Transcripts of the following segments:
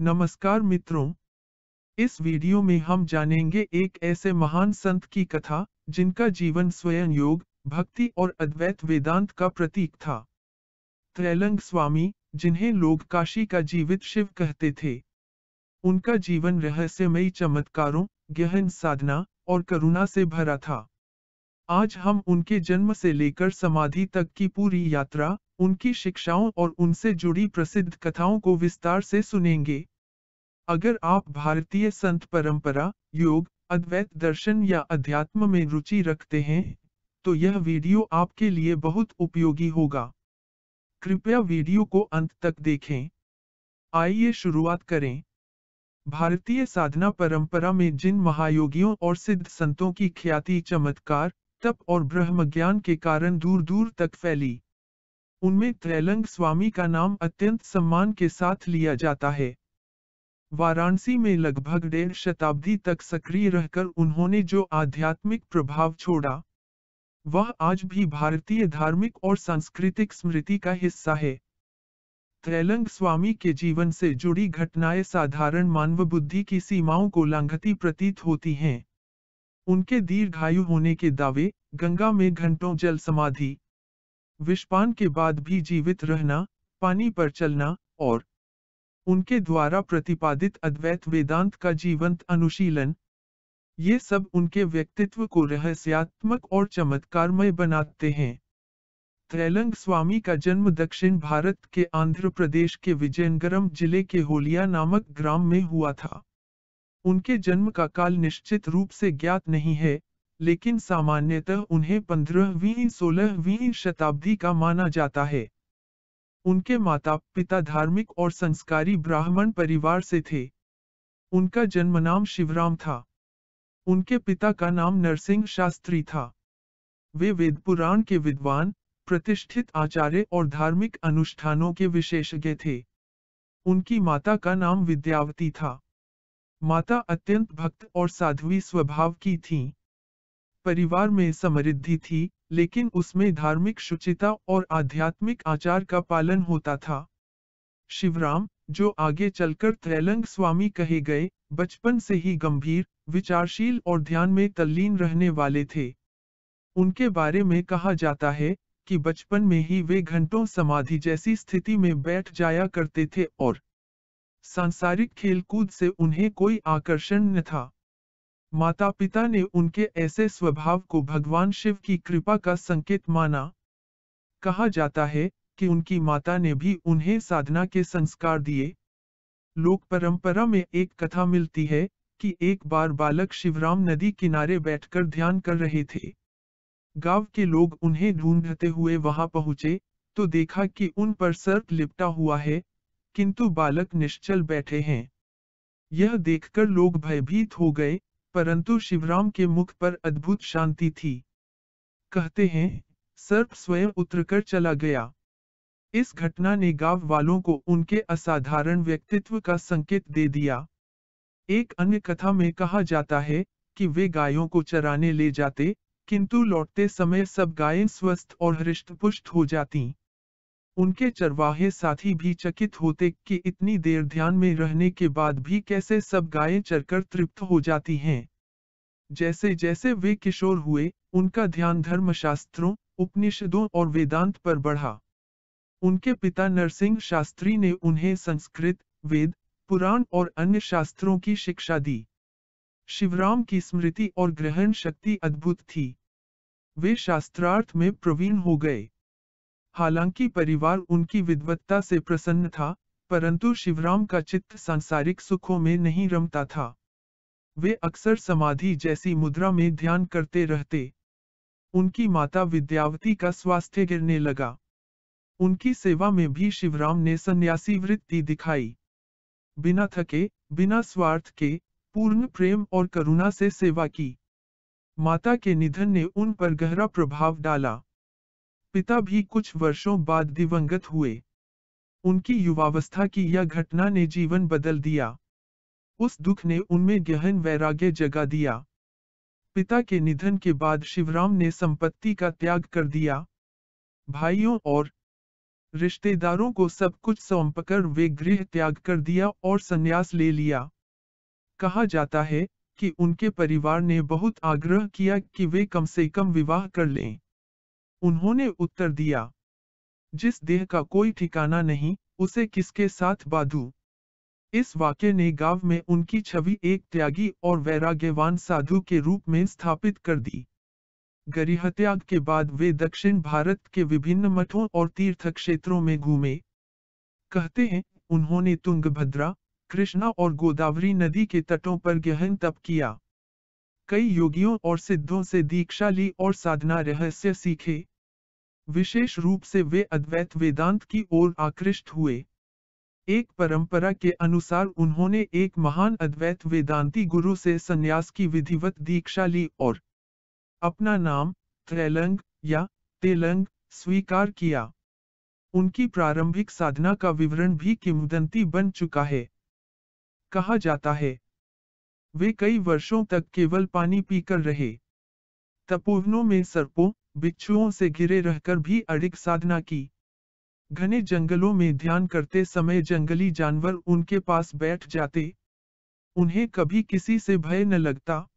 नमस्कार मित्रों, इस वीडियो में हम जानेंगे एक ऐसे महान संत की कथा, जिनका जीवन स्वयं योग, भक्ति और अद्वैत वेदांत का प्रतीक था। त्रैलंग स्वामी, जिन्हें लोग काशी का जीवित शिव कहते थे। उनका जीवन रहस्यमयी चमत्कारों, गहन साधना और करुणा से भरा था। आज हम उनके जन्म से लेकर समाधि तक की पूरी यात्रा, उनकी शिक्षाओं और उनसे जुड़ी प्रसिद्ध कथाओं को विस्तार से सुनेंगे। अगर आप भारतीय संत परंपरा, योग, अद्वैत दर्शन या अध्यात्म में रुचि रखते हैं, तो यह वीडियो आपके लिए बहुत उपयोगी होगा। कृपया वीडियो को अंत तक देखें। आइए शुरुआत करें। भारतीय साधना परंपरा में जिन महायोगियों और सिद्ध संतों की ख्याति चमत्कार, तप और ब्रह्म ज्ञान के कारण दूर दूर तक फैली, उनमें त्रैलंग स्वामी का नाम अत्यंत सम्मान के साथ लिया जाता है। वाराणसी में लगभग 1.5 शताब्दी तक सक्रिय रहकर उन्होंने जो आध्यात्मिक प्रभाव छोड़ा, वह आज भी भारतीय धार्मिक और सांस्कृतिक स्मृति का हिस्सा है। त्रैलंग स्वामी के जीवन से जुड़ी घटनाएं साधारण मानव बुद्धि की सीमाओं को लांघती प्रतीत होती हैं। उनके दीर्घायु होने के दावे, गंगा में घंटों जल समाधि, विषपान के बाद भी जीवित रहना, पानी पर चलना, और उनके द्वारा प्रतिपादित अद्वैत वेदांत का जीवंत अनुशीलन, ये सब उनके व्यक्तित्व को रहस्यात्मक और चमत्कारमय बनाते हैं। त्रैलंग स्वामी का जन्म दक्षिण भारत के आंध्र प्रदेश के विजयनगरम जिले के होलिया नामक ग्राम में हुआ था। उनके जन्म का काल निश्चित रूप से ज्ञात नहीं है, लेकिन सामान्यतः उन्हें 15वीं-16वीं शताब्दी का माना जाता है। उनके माता पिता धार्मिक और संस्कारी ब्राह्मण परिवार से थे। उनका जन्म नाम शिवराम था। उनके पिता का नाम नरसिंह शास्त्री था। वे वेद पुराण के विद्वान, प्रतिष्ठित आचार्य और धार्मिक अनुष्ठानों के विशेषज्ञ थे। उनकी माता का नाम विद्यावती था। माता अत्यंत भक्त और साध्वी स्वभाव की थीं। परिवार में समृद्धि थी, लेकिन उसमें धार्मिक शुचिता और आध्यात्मिक आचार का पालन होता था। शिवराम, जो आगे चलकर त्रैलंग स्वामी कहे गए, बचपन से ही गंभीर, विचारशील और ध्यान में तल्लीन रहने वाले थे। उनके बारे में कहा जाता है कि बचपन में ही वे घंटों समाधि जैसी स्थिति में बैठ जाया करते थे और सांसारिक खेलकूद से उन्हें कोई आकर्षण न था। माता पिता ने उनके ऐसे स्वभाव को भगवान शिव की कृपा का संकेत माना। कहा जाता है कि उनकी माता ने भी उन्हें साधना के संस्कार दिए। लोक परंपरा में एक कथा मिलती है कि एक बार बालक शिवराम नदी किनारे बैठकर ध्यान कर रहे थे। गांव के लोग उन्हें ढूंढते हुए वहां पहुंचे, तो देखा कि उन पर सर्प लिपटा हुआ है, किंतु बालक निश्चल बैठे हैं। यह देखकर लोग भयभीत हो गए, परंतु शिवराम के मुख पर अद्भुत शांति थी। कहते हैं, सर्प स्वयं उतरकर चला गया। इस घटना ने गांव वालों को उनके असाधारण व्यक्तित्व का संकेत दे दिया। एक अन्य कथा में कहा जाता है कि वे गायों को चराने ले जाते, किंतु लौटते समय सब गायें स्वस्थ और हृष्टपुष्ट हो जातीं। उनके चरवाहे साथी भी चकित होते कि इतनी देर ध्यान में रहने के बाद भी कैसे सब गायें चरकर तृप्त हो जाती हैं। जैसे जैसे वे किशोर हुए, उनका ध्यान धर्मशास्त्रों, उपनिषदों और वेदांत पर बढ़ा। उनके पिता नरसिंह शास्त्री ने उन्हें संस्कृत, वेद, पुराण और अन्य शास्त्रों की शिक्षा दी। शिवराम की स्मृति और ग्रहण शक्ति अद्भुत थी। वे शास्त्रार्थ में प्रवीण हो गए। हालांकि परिवार उनकी विद्वत्ता से प्रसन्न था, परंतु शिवराम का चित्त सांसारिक सुखों में नहीं रमता था। वे अक्सर समाधि जैसी मुद्रा में ध्यान करते रहते। उनकी माता विद्यावती का स्वास्थ्य गिरने लगा। उनकी सेवा में भी शिवराम ने सन्यासी वृत्ति दिखाई। बिना थके, बिना स्वार्थ के, पूर्ण प्रेम और करुणा से सेवा की। माता के निधन ने उन पर गहरा प्रभाव डाला। पिता भी कुछ वर्षों बाद दिवंगत हुए। उनकी युवावस्था की यह घटना ने जीवन बदल दिया। उस दुख ने उनमें गहन वैराग्य जगा दिया। पिता के निधन के बाद शिवराम ने संपत्ति का त्याग कर दिया। भाइयों और रिश्तेदारों को सब कुछ सौंपकर वे गृह त्याग कर दिया और संन्यास ले लिया। कहा जाता है कि उनके परिवार ने बहुत आग्रह किया कि वे कम से कम विवाह कर लें। उन्होंने उत्तर दिया, जिस देह का कोई ठिकाना नहीं, उसे किसके साथ बांधूं। इस वाक्य ने गांव में उनकी छवि एक त्यागी और वैराग्यवान साधु के रूप में स्थापित कर दी। गृहत्याग के बाद वे दक्षिण भारत के विभिन्न मठों और तीर्थ क्षेत्रों में घूमे। कहते हैं, उन्होंने तुंगभद्रा, कृष्णा और गोदावरी नदी के तटों पर गहन तप किया। कई योगियों और सिद्धों से दीक्षा ली और साधना रहस्य सीखे। विशेष रूप से वे अद्वैत वेदांत की ओर आकृष्ट हुए। एक परंपरा के अनुसार उन्होंने एक महान अद्वैत वेदांती गुरु से संन्यास की विधिवत दीक्षा ली और अपना नाम त्रैलंग या तेलंग स्वीकार किया। उनकी प्रारंभिक साधना का विवरण भी किंवदंती बन चुका है। कहा जाता है, वे कई वर्षों तक केवल पानी पीकर रहे। तपोवनों में सर्पों, बिच्छुओं से घिरे रहकर भी अडिग साधना की। घने जंगलों में ध्यान करते समय जंगली जानवर उनके पास बैठ जाते। उन्हें कभी किसी से भय न लगता।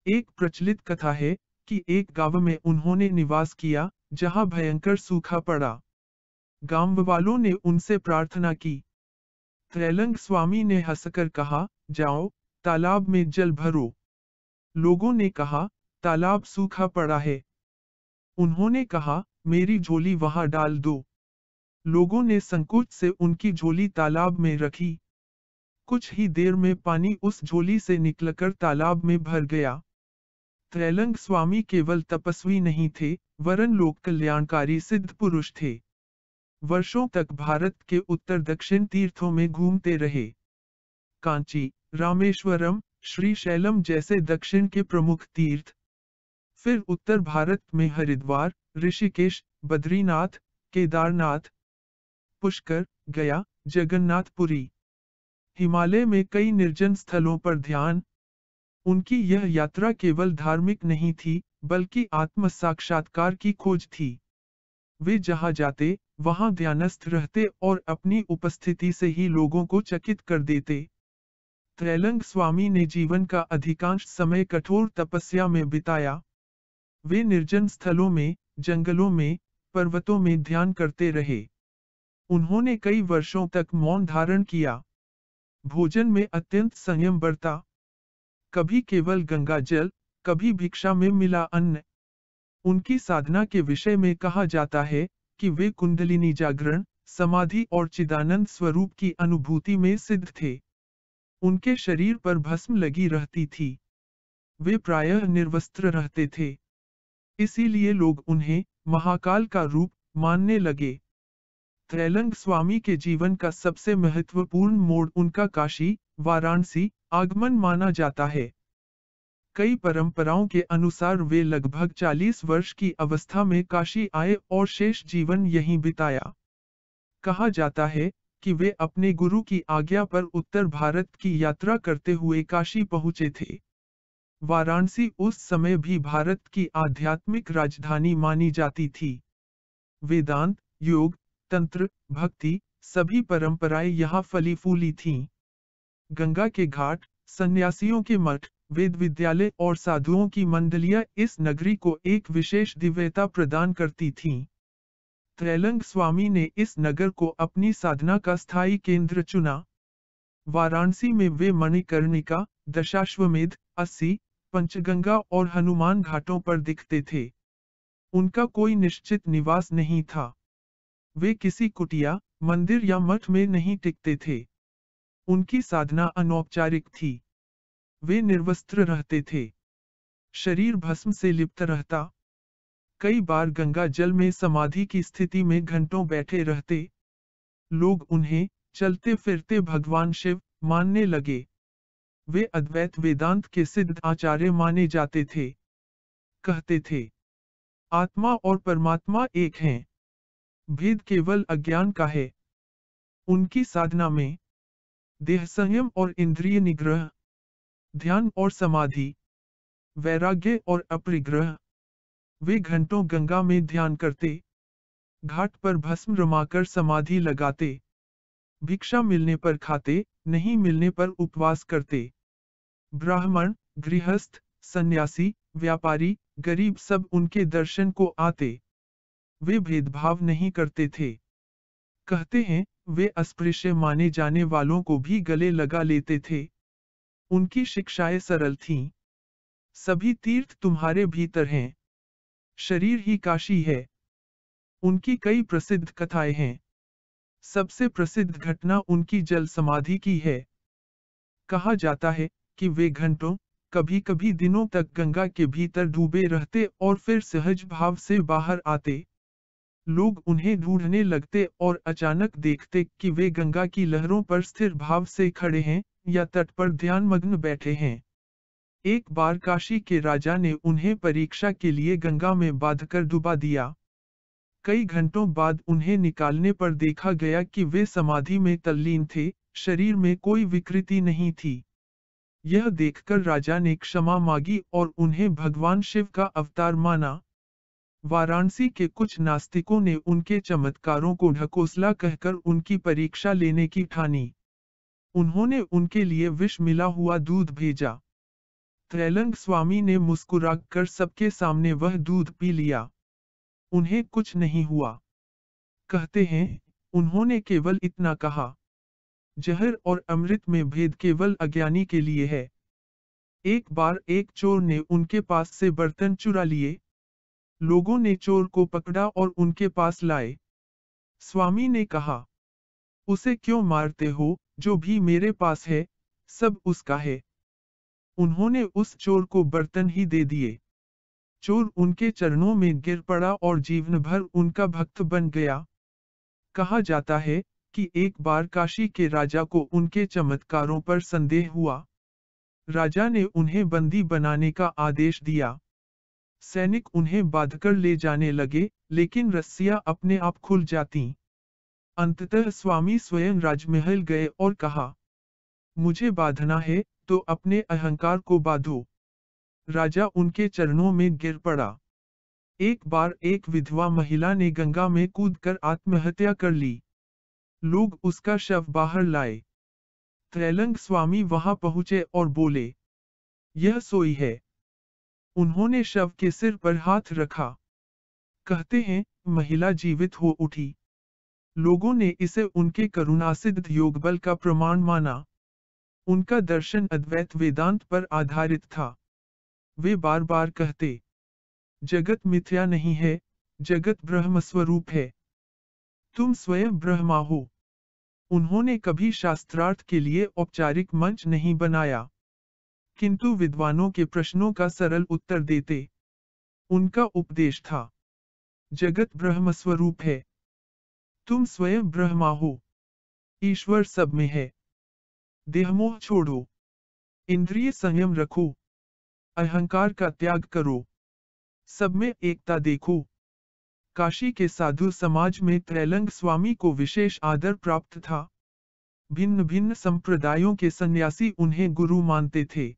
एक प्रचलित कथा है कि एक गांव में उन्होंने निवास किया, जहां भयंकर सूखा पड़ा। गांव वालों ने उनसे प्रार्थना की। त्रैलंग स्वामी ने हंसकर कहा, जाओ, तालाब में जल भरो। लोगों ने कहा, तालाब सूखा पड़ा है। उन्होंने कहा, मेरी झोली वहां डाल दो। लोगों ने संकोच से उनकी झोली तालाब में रखी। कुछ ही देर में पानी उस झोली से निकलकर तालाब में भर गया। त्रैलंग स्वामी केवल तपस्वी नहीं थे, वरन लोक कल्याणकारी सिद्ध पुरुष थे। वर्षों तक भारत के उत्तर दक्षिण तीर्थों में घूमते रहे। कांची, रामेश्वरम, श्रीशैलम जैसे दक्षिण के प्रमुख तीर्थ। फिर उत्तर भारत में हरिद्वार, ऋषिकेश, बद्रीनाथ, केदारनाथ, पुष्कर, गया, जगन्नाथपुरी। हिमालय में कई निर्जन स्थलों पर ध्यान। उनकी यह यात्रा केवल धार्मिक नहीं थी, बल्कि आत्म साक्षात्कार की खोज थी। वे जहां जाते, वहां ध्यानस्थ रहते और अपनी उपस्थिति से ही लोगों को चकित कर देते। त्रैलंग स्वामी ने जीवन का अधिकांश समय कठोर तपस्या में बिताया। वे निर्जन स्थलों में, जंगलों में, पर्वतों में ध्यान करते रहे। उन्होंने कई वर्षों तक मौन धारण किया। भोजन में अत्यंत संयम बरता। कभी केवल गंगा जल, कभी भिक्षा में मिला अन्न। उनकी साधना के विषय में कहा जाता है कि वे कुंडलिनी जागरण, समाधि और चिदानंद स्वरूप की अनुभूति में सिद्ध थे। उनके शरीर पर भस्म लगी रहती थी। वे प्रायः निर्वस्त्र रहते थे। इसीलिए लोग उन्हें महाकाल का रूप मानने लगे। त्रैलंग स्वामी के जीवन का सबसे महत्वपूर्ण मोड़ उनका काशी, वाराणसी आगमन माना जाता है। कई परंपराओं के अनुसार वे लगभग 40 वर्ष की अवस्था में काशी आए और शेष जीवन यहीं बिताया। कहा जाता है कि वे अपने गुरु की आज्ञा पर उत्तर भारत की यात्रा करते हुए काशी पहुंचे थे। वाराणसी उस समय भी भारत की आध्यात्मिक राजधानी मानी जाती थी। वेदांत, योग, तंत्र, भक्ति, सभी परंपराएं यहाँ फली फूली थीं। गंगा के घाट, सन्यासियों के मठ, वेद विद्यालय और साधुओं की मंडलियां इस नगरी को एक विशेष दिव्यता प्रदान करती थीं। त्रैलंग स्वामी ने इस नगर को अपनी साधना का स्थायी केंद्र चुना। वाराणसी में वे मणिकर्णिका, दशाश्वमेध, अस्सी, पंचगंगा और हनुमान घाटों पर दिखते थे। उनका कोई निश्चित निवास नहीं था। वे किसी कुटिया, मंदिर या मठ में नहीं टिकते थे। उनकी साधना अनौपचारिक थी। वे निर्वस्त्र रहते थे। शरीर भस्म से लिप्त रहता। कई बार गंगा जल में समाधि की स्थिति में घंटों बैठे रहते। लोग उन्हें चलते फिरते भगवान शिव मानने लगे। वे अद्वैत वेदांत के सिद्ध आचार्य माने जाते थे। कहते थे, आत्मा और परमात्मा एक हैं। भेद केवल अज्ञान का है। उनकी साधना में देह संयम और इंद्रिय निग्रह, ध्यान और समाधि, वैराग्य और अपरिग्रह। वे घंटों गंगा में ध्यान करते। घाट पर भस्म रमाकर समाधि लगाते, भिक्षा मिलने पर खाते, नहीं मिलने पर उपवास करते। ब्राह्मण, गृहस्थ, सन्यासी, व्यापारी, गरीब सब उनके दर्शन को आते। वे भेदभाव नहीं करते थे। कहते हैं, वे अस्पृश्य माने जाने वालों को भी गले लगा लेते थे। उनकी शिक्षाएं सरल थीं। सभी तीर्थ तुम्हारे भीतर हैं। शरीर ही काशी है। उनकी कई प्रसिद्ध कथाएं हैं। सबसे प्रसिद्ध घटना उनकी जल समाधि की है। कहा जाता है कि वे घंटों, कभी कभी दिनों तक गंगा के भीतर डूबे रहते और फिर सहज भाव से बाहर आते। लोग उन्हें ढूंढने लगते और अचानक देखते कि वे गंगा की लहरों पर स्थिर भाव से खड़े हैं या तट पर ध्यानमग्न बैठे हैं। एक बार काशी के राजा ने उन्हें परीक्षा के लिए गंगा में बांधकर डुबा दिया। कई घंटों बाद उन्हें निकालने पर देखा गया कि वे समाधि में तल्लीन थे, शरीर में कोई विकृति नहीं थी। यह देखकर राजा ने क्षमा मांगी और उन्हें भगवान शिव का अवतार माना। वाराणसी के कुछ नास्तिकों ने उनके चमत्कारों को ढकोसला कहकर उनकी परीक्षा लेने की ठानी। उन्होंने उनके लिए विष मिला हुआ दूध भेजा। त्रैलंग स्वामी ने मुस्कुराकर सबके सामने वह दूध पी लिया। उन्हें कुछ नहीं हुआ। कहते हैं, उन्होंने केवल इतना कहा, जहर और अमृत में भेद केवल अज्ञानी के लिए है। एक बार एक चोर ने उनके पास से बर्तन चुरा लिए। लोगों ने चोर को पकड़ा और उनके पास लाए। स्वामी ने कहा, उसे क्यों मारते हो, जो भी मेरे पास है, सब उसका है। उन्होंने उस चोर को बर्तन ही दे दिए। चोर उनके चरणों में गिर पड़ा और जीवन भर उनका भक्त बन गया। कहा जाता है कि एक बार काशी के राजा को उनके चमत्कारों पर संदेह हुआ। राजा ने उन्हें बंदी बनाने का आदेश दिया। सैनिक उन्हें बांधकर ले जाने लगे, लेकिन रस्सियां अपने आप खुल जातीं। अंततः स्वामी स्वयं राजमहल गए और कहा, मुझे बांधना है तो अपने अहंकार को बांधो। राजा उनके चरणों में गिर पड़ा। एक बार एक विधवा महिला ने गंगा में कूदकर आत्महत्या कर ली। लोग उसका शव बाहर लाए। त्रैलंग स्वामी वहां पहुंचे और बोले, यह सोई है। उन्होंने शव के सिर पर हाथ रखा। कहते हैं, महिला जीवित हो उठी। लोगों ने इसे उनके करुणासिद्ध योगबल का प्रमाण माना। उनका दर्शन अद्वैत वेदांत पर आधारित था। वे बार बार कहते, जगत मिथ्या नहीं है, जगत ब्रह्म स्वरूप है। तुम स्वयं ब्रह्मा हो। उन्होंने कभी शास्त्रार्थ के लिए औपचारिक मंच नहीं बनाया, किंतु विद्वानों के प्रश्नों का सरल उत्तर देते। उनका उपदेश था, जगत ब्रह्म स्वरूप है। तुम स्वयं ब्रह्मा हो। ईश्वर सब में है। देहमोह छोड़ो। इंद्रिय संयम रखो। अहंकार का त्याग करो। सब में एकता देखो। काशी के साधु समाज में त्रैलंग स्वामी को विशेष आदर प्राप्त था। भिन्न भिन्न संप्रदायों के सन्यासी उन्हें गुरु मानते थे।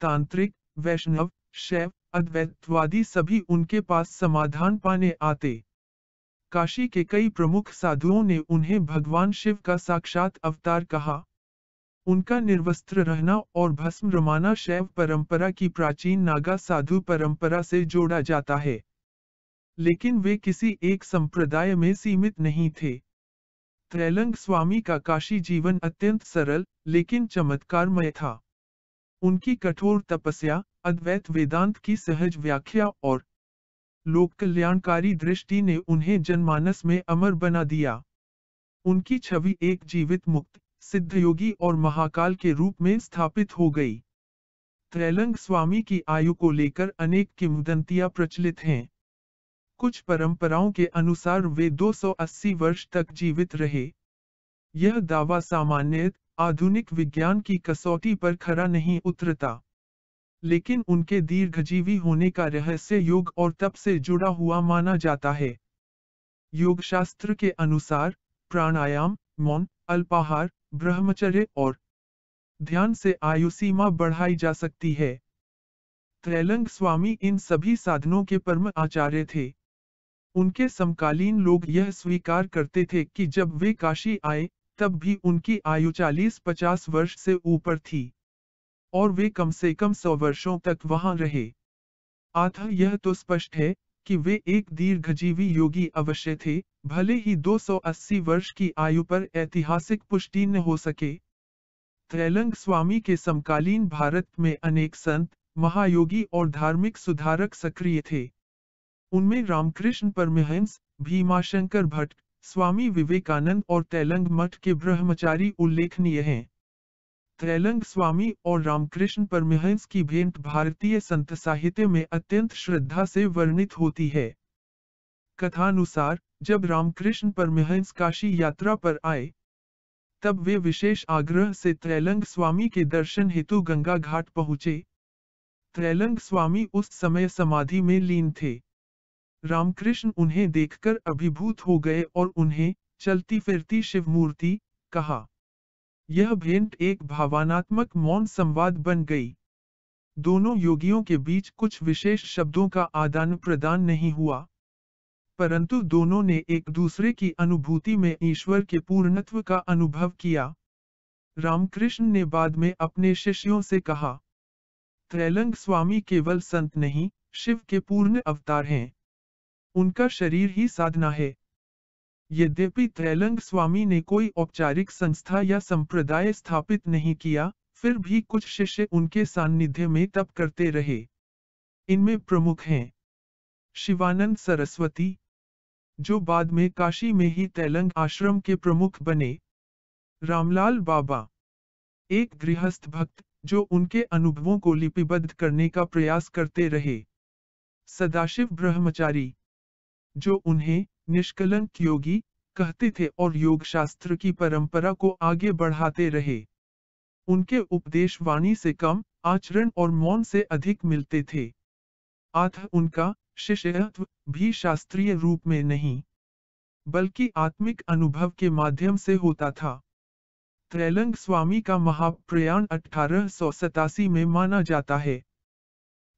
तांत्रिक, वैष्णव, शैव, अद्वैतवादी सभी उनके पास समाधान पाने आते। काशी के कई प्रमुख साधुओं ने उन्हें भगवान शिव का साक्षात अवतार कहा। उनका निर्वस्त्र रहना और भस्म रमाना शैव परंपरा की प्राचीन नागा साधु परंपरा से जोड़ा जाता है। लेकिन वे किसी एक संप्रदाय में सीमित नहीं थे। त्रैलंग स्वामी का काशी जीवन अत्यंत सरल लेकिन चमत्कारमय था। उनकी कठोर तपस्या, अद्वैत वेदांत की सहज व्याख्या और लोक कल्याणकारी दृष्टि ने उन्हें जनमानस में अमर बना दिया। उनकी छवि एक जीवित मुक्त, सिद्धयोगी और महाकाल के रूप में स्थापित हो गई। त्रैलंग स्वामी की आयु को लेकर अनेक किंवदंतियां प्रचलित हैं। कुछ परंपराओं के अनुसार वे 280 वर्ष तक जीवित रहे। यह दावा सामान्यतः आधुनिक विज्ञान की कसौटी पर खरा नहीं उतरता। लेकिन उनके दीर्घजीवी होने का रहस्य योग और तप से जुड़ा हुआ माना जाता है। योगशास्त्र के अनुसार प्राणायाम, मौन, अल्पाहार, ब्रह्मचर्य और ध्यान से आयु सीमा बढ़ाई जा सकती है। त्रैलंग स्वामी इन सभी साधनों के परम आचार्य थे। उनके समकालीन लोग यह स्वीकार करते थे कि जब वे काशी आए, तब भी उनकी आयु 40-50 वर्ष से ऊपर थी और वे कम से कम 100 वर्षों तक वहां रहे। अतः यह तो स्पष्ट है कि वे एक दीर्घजीवी योगी अवश्य थे, भले ही 280 वर्ष की आयु पर ऐतिहासिक पुष्टि न हो सके। त्रैलंग स्वामी के समकालीन भारत में अनेक संत, महायोगी और धार्मिक सुधारक सक्रिय थे। उनमें रामकृष्ण परमहंस, भीमाशंकर भट्ट, स्वामी विवेकानंद और तैलंग मठ के ब्रह्मचारी उल्लेखनीय हैं। त्रैलंग स्वामी और रामकृष्ण परमहंस की भेंट भारतीय संत साहित्य में अत्यंत श्रद्धा से वर्णित होती है। कथानुसार, जब रामकृष्ण परमहंस काशी यात्रा पर आए, तब वे विशेष आग्रह से त्रैलंग स्वामी के दर्शन हेतु गंगा घाट पहुँचे। त्रैलंग स्वामी उस समय समाधि में लीन थे। रामकृष्ण उन्हें देखकर अभिभूत हो गए और उन्हें चलती फिरती शिव मूर्ति कहा। यह भेंट एक भावनात्मक मौन संवाद बन गई। दोनों योगियों के बीच कुछ विशेष शब्दों का आदान प्रदान नहीं हुआ, परंतु दोनों ने एक दूसरे की अनुभूति में ईश्वर के पूर्णत्व का अनुभव किया। रामकृष्ण ने बाद में अपने शिष्यों से कहा, त्रैलंग स्वामी केवल संत नहीं, शिव के पूर्ण अवतार हैं। उनका शरीर ही साधना है। यद्यपि त्रैलंग स्वामी ने कोई औपचारिक संस्था या संप्रदाय स्थापित नहीं किया, फिर भी कुछ शिष्य उनके सान्निध्य में तप करते रहे। इनमें प्रमुख हैं शिवानंद सरस्वती, जो बाद में काशी में ही तैलंग आश्रम के प्रमुख बने, रामलाल बाबा, एक गृहस्थ भक्त जो उनके अनुभवों को लिपिबद्ध करने का प्रयास करते रहे, सदाशिव ब्रह्मचारी, जो उन्हें निष्कलंक योगी कहते थे और योग शास्त्र की परंपरा को आगे बढ़ाते रहे। उनके उपदेश वाणी से कम, आचरण और मौन से अधिक मिलते थे। अतः उनका शिष्यत्व भी शास्त्रीय रूप में नहीं, बल्कि आत्मिक अनुभव के माध्यम से होता था। त्रैलंग स्वामी का महाप्रयाण 1887 में माना जाता है।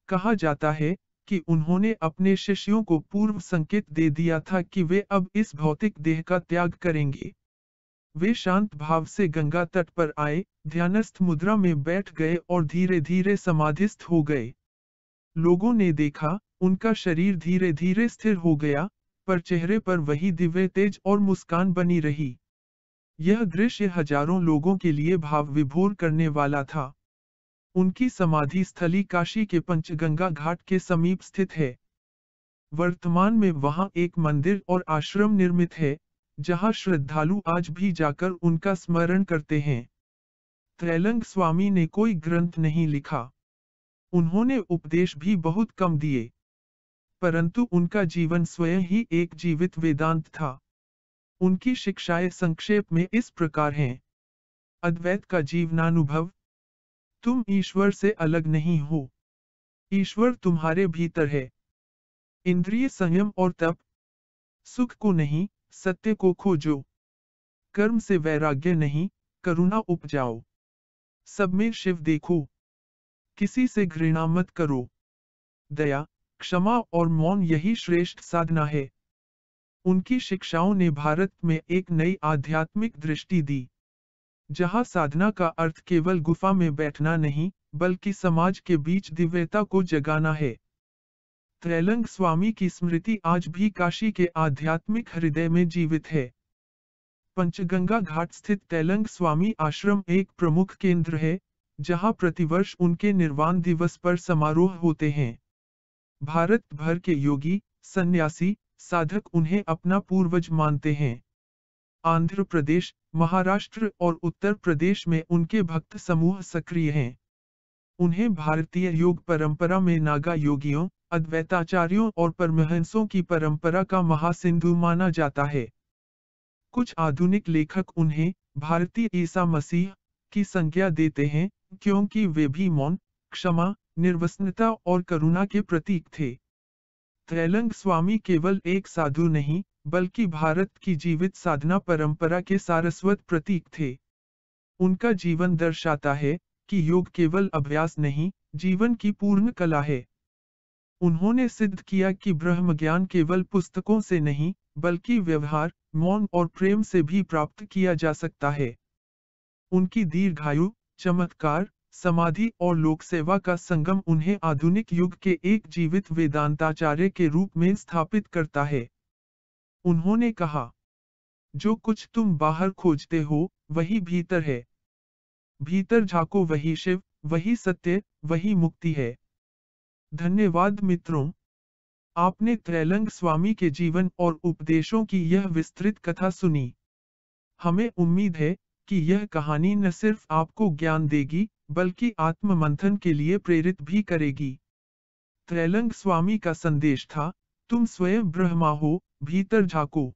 कहा जाता है कि उन्होंने अपने शिष्यों को पूर्व संकेत दे दिया था कि वे अब इस भौतिक देह का त्याग करेंगे। वे शांत भाव से गंगा तट पर आए, ध्यानस्थ मुद्रा में बैठ गए और धीरे धीरे समाधिस्थ हो गए। लोगों ने देखा, उनका शरीर धीरे धीरे स्थिर हो गया, पर चेहरे पर वही दिव्य तेज और मुस्कान बनी रही। यह दृश्य हजारों लोगों के लिए भाव विभोर करने वाला था। उनकी समाधि स्थली काशी के पंचगंगा घाट के समीप स्थित है। वर्तमान में वहां एक मंदिर और आश्रम निर्मित है, जहां श्रद्धालु आज भी जाकर उनका स्मरण करते हैं। त्रैलंग स्वामी ने कोई ग्रंथ नहीं लिखा। उन्होंने उपदेश भी बहुत कम दिए, परंतु उनका जीवन स्वयं ही एक जीवित वेदांत था। उनकी शिक्षाएं संक्षेप में इस प्रकार हैं। अद्वैत का जीवनानुभव। तुम ईश्वर से अलग नहीं हो। ईश्वर तुम्हारे भीतर है। इंद्रिय संयम और तप। सुख को नहीं, सत्य को खोजो। कर्म से वैराग्य नहीं, करुणा उपजाओ। सब में शिव देखो। किसी से घृणा मत करो। दया, क्षमा और मौन यही श्रेष्ठ साधना है। उनकी शिक्षाओं ने भारत में एक नई आध्यात्मिक दृष्टि दी, जहां साधना का अर्थ केवल गुफा में बैठना नहीं, बल्कि समाज के बीच दिव्यता को जगाना है। त्रैलंग स्वामी की स्मृति आज भी काशी के आध्यात्मिक हृदय में जीवित है। पंचगंगा घाट स्थित त्रैलंग स्वामी आश्रम एक प्रमुख केंद्र है, जहां प्रतिवर्ष उनके निर्वाण दिवस पर समारोह होते हैं। भारत भर के योगी, सन्यासी, साधक उन्हें अपना पूर्वज मानते हैं। आंध्र प्रदेश, महाराष्ट्र और उत्तर प्रदेश में उनके भक्त समूह सक्रिय हैं। उन्हें भारतीय योग परंपरा में नागा योगियों, अद्वैताचार्यों और परमहंसों की परंपरा का महासिंधु माना जाता है। कुछ आधुनिक लेखक उन्हें भारतीय ईसा मसीह की संज्ञा देते हैं, क्योंकि वे भी मौन, क्षमा, निर्वसनता और करुणा के प्रतीक थे। त्रैलंग स्वामी केवल एक साधु नहीं, बल्कि भारत की जीवित साधना परंपरा के सारस्वत प्रतीक थे। उनका जीवन दर्शाता है कि योग केवल अभ्यास नहीं, जीवन की पूर्ण कला है। उन्होंने सिद्ध किया कि ब्रह्म ज्ञान केवल पुस्तकों से नहीं, बल्कि व्यवहार, मौन और प्रेम से भी प्राप्त किया जा सकता है। उनकी दीर्घायु, चमत्कार, समाधि और लोक सेवा का संगम उन्हें आधुनिक युग के एक जीवित वेदांताचार्य के रूप में स्थापित करता है। उन्होंने कहा, जो कुछ तुम बाहर खोजते हो, वही भीतर है। भीतर झांको, वही शिव, वही सत्य, वही मुक्ति है। धन्यवाद मित्रों, आपने त्रैलंग स्वामी के जीवन और उपदेशों की यह विस्तृत कथा सुनी। हमें उम्मीद है कि यह कहानी न सिर्फ आपको ज्ञान देगी, बल्कि आत्ममंथन के लिए प्रेरित भी करेगी। त्रैलंग स्वामी का संदेश था, तुम स्वयं ब्रह्मा हो, भीतर झांको।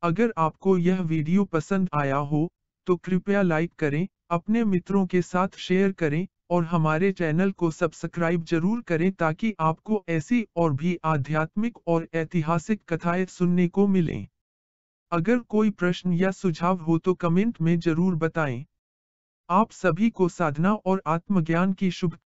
अगर आपको यह वीडियो पसंद आया हो, तो कृपया लाइक करें, अपने मित्रों के साथ शेयर करें, और हमारे चैनल को सब्सक्राइब जरूर करें ताकि आपको ऐसी और भी आध्यात्मिक और ऐतिहासिक कथाएं सुनने को मिलें। अगर कोई प्रश्न या सुझाव हो तो कमेंट में जरूर बताएं। आप सभी को साधना और आत्मज्ञान की शुभकामनाएं।